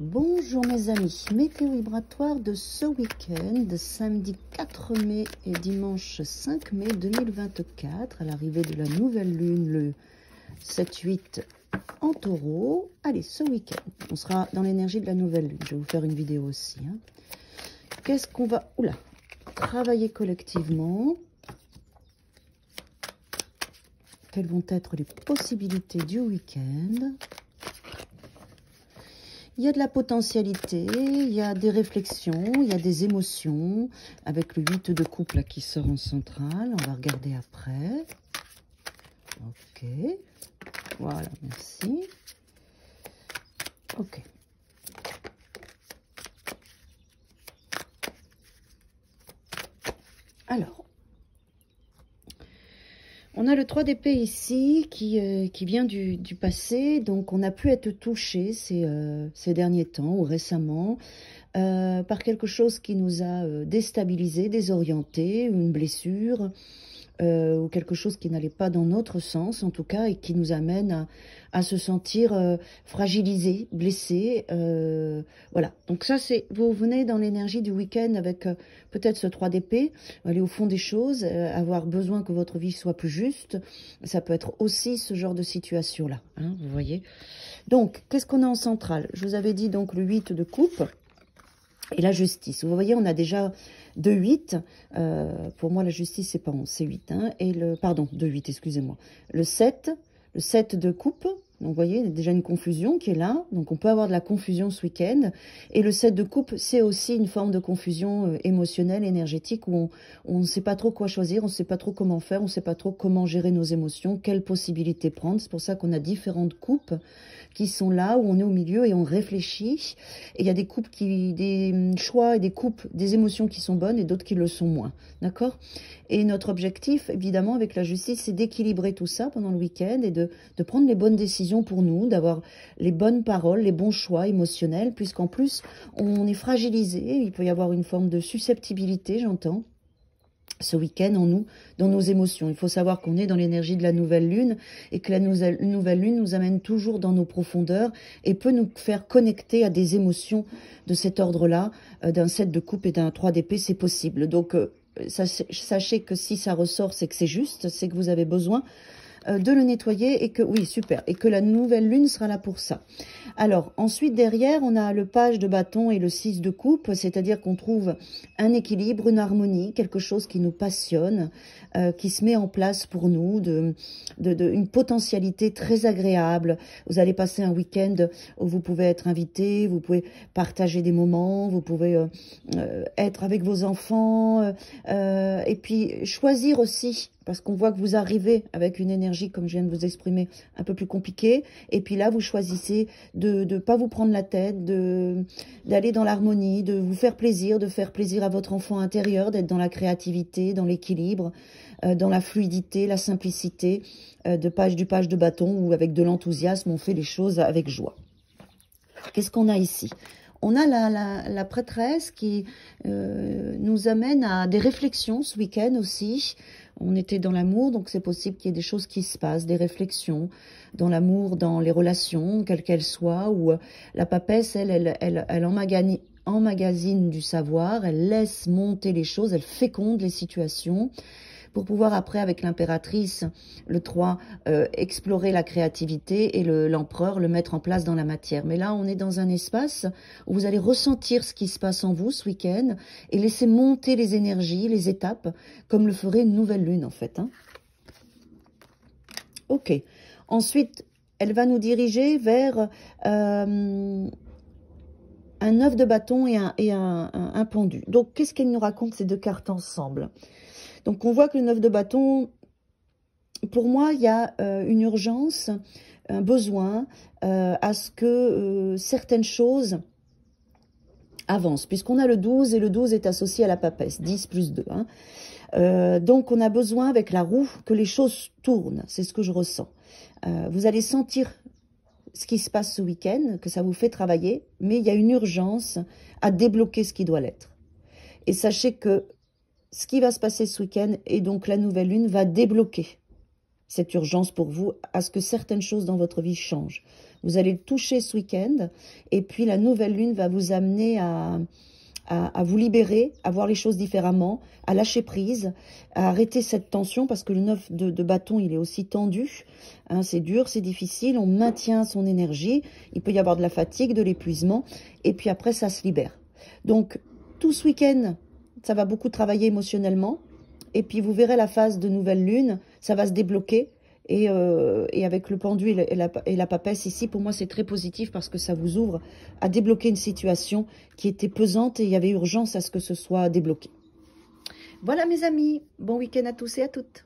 Bonjour mes amis, météo vibratoire de ce week-end, samedi 4 mai et dimanche 5 mai 2024, à l'arrivée de la nouvelle lune, le 7-8 en taureau. Allez, ce week-end, on sera dans l'énergie de la nouvelle lune, je vais vous faire une vidéo aussi. Qu'est-ce qu'on va travailler collectivement? Quelles vont être les possibilités du week-end? Il y a de la potentialité, il y a des réflexions, il y a des émotions, avec le 8 de coupe là, qui sort en centrale. On va regarder après. Ok. Voilà, merci. Ok. Alors, on a le 3 d'épée ici qui vient du passé, donc on a pu être touché ces derniers temps ou récemment par quelque chose qui nous a déstabilisé, désorienté, une blessure ou quelque chose qui n'allait pas dans notre sens en tout cas et qui nous amène à se sentir fragilisé, blessé. Voilà, donc ça c'est, vous venez dans l'énergie du week-end avec peut-être ce 3 d'épée, aller au fond des choses, avoir besoin que votre vie soit plus juste. Ça peut être aussi ce genre de situation-là, hein, vous voyez. Donc, qu'est-ce qu'on a en centrale? Je vous avais dit donc le 8 de coupe et la justice. Vous voyez, on a déjà 2-8. Pour moi, la justice, c'est pas 11, c'est 8. Hein, et pardon, 2-8, excusez-moi. Le 7 de coupe. Donc, vous voyez, il y a déjà une confusion qui est là. Donc, on peut avoir de la confusion ce week-end. Et le 7 de coupe, c'est aussi une forme de confusion émotionnelle, énergétique, où on ne sait pas trop quoi choisir, on ne sait pas trop comment faire, on ne sait pas trop comment gérer nos émotions, quelles possibilités prendre. C'est pour ça qu'on a différentes coupes qui sont là, où on est au milieu et on réfléchit. Et il y a des coupes, des choix et des coupes, des émotions qui sont bonnes et d'autres qui le sont moins. D'accord? Et notre objectif, évidemment, avec la justice, c'est d'équilibrer tout ça pendant le week-end et de prendre les bonnes décisions pour nous, d'avoir les bonnes paroles, les bons choix émotionnels, puisqu'en plus, on est fragilisé. Il peut y avoir une forme de susceptibilité, j'entends, ce week-end en nous, dans nos émotions. Il faut savoir qu'on est dans l'énergie de la nouvelle lune et que la nouvelle lune nous amène toujours dans nos profondeurs et peut nous faire connecter à des émotions de cet ordre-là, d'un 7 de coupe et d'un 3 d'épée, c'est possible. Donc, sachez que si ça ressort, c'est que c'est juste, c'est que vous avez besoin de le nettoyer et que, oui, super, et que la nouvelle lune sera là pour ça. Alors, ensuite, derrière, on a le page de bâton et le 6 de coupe, c'est-à-dire qu'on trouve un équilibre, une harmonie, quelque chose qui nous passionne, qui se met en place pour nous, une potentialité très agréable. Vous allez passer un week-end où vous pouvez être invité, vous pouvez partager des moments, vous pouvez être avec vos enfants, et puis choisir aussi, parce qu'on voit que vous arrivez avec une énergie, comme je viens de vous exprimer, un peu plus compliquée. Et puis là, vous choisissez de ne pas vous prendre la tête, d'aller dans l'harmonie, de vous faire plaisir à votre enfant intérieur, d'être dans la créativité, dans l'équilibre, dans la fluidité, la simplicité, du page de bâton, où avec de l'enthousiasme, on fait les choses avec joie. Qu'est-ce qu'on a ici ? On a la prêtresse qui nous amène à des réflexions ce week-end aussi. On était dans l'amour, donc c'est possible qu'il y ait des choses qui se passent, des réflexions dans l'amour, dans les relations, quelles qu'elles soient, où la papesse, elle emmagasine du savoir, elle laisse monter les choses, elle féconde les situations, pour pouvoir après, avec l'impératrice, le 3, explorer la créativité et l'empereur, le mettre en place dans la matière. Mais là, on est dans un espace où vous allez ressentir ce qui se passe en vous ce week-end et laisser monter les énergies, les étapes, comme le ferait une nouvelle lune, en fait. Hein. Ok. Ensuite, elle va nous diriger vers un 9 de bâton et un pendu. Donc, qu'est-ce qu'elle nous raconte ces deux cartes ensemble ? Donc, on voit que le 9 de bâton, pour moi, il y a une urgence, un besoin à ce que certaines choses avancent, puisqu'on a le 12 et le 12 est associé à la papesse, 10 plus 2. Hein. Donc, on a besoin, avec la roue, que les choses tournent. C'est ce que je ressens. Vous allez sentir ce qui se passe ce week-end, que ça vous fait travailler, mais il y a une urgence à débloquer ce qui doit l'être. Et sachez que ce qui va se passer ce week-end et donc la nouvelle lune va débloquer cette urgence pour vous à ce que certaines choses dans votre vie changent. Vous allez le toucher ce week-end. Et puis la nouvelle lune va vous amener à vous libérer, à voir les choses différemment, à lâcher prise, à arrêter cette tension, parce que le 9 de bâton, il est aussi tendu. Hein, c'est dur, c'est difficile, on maintient son énergie. Il peut y avoir de la fatigue, de l'épuisement. Et puis après, ça se libère. Donc, tout ce week-end, ça va beaucoup travailler émotionnellement. Et puis, vous verrez la phase de nouvelle lune, ça va se débloquer. Et avec le pendu et la papesse ici, pour moi, c'est très positif parce que ça vous ouvre à débloquer une situation qui était pesante et il y avait urgence à ce que ce soit débloqué. Voilà, mes amis. Bon week-end à tous et à toutes.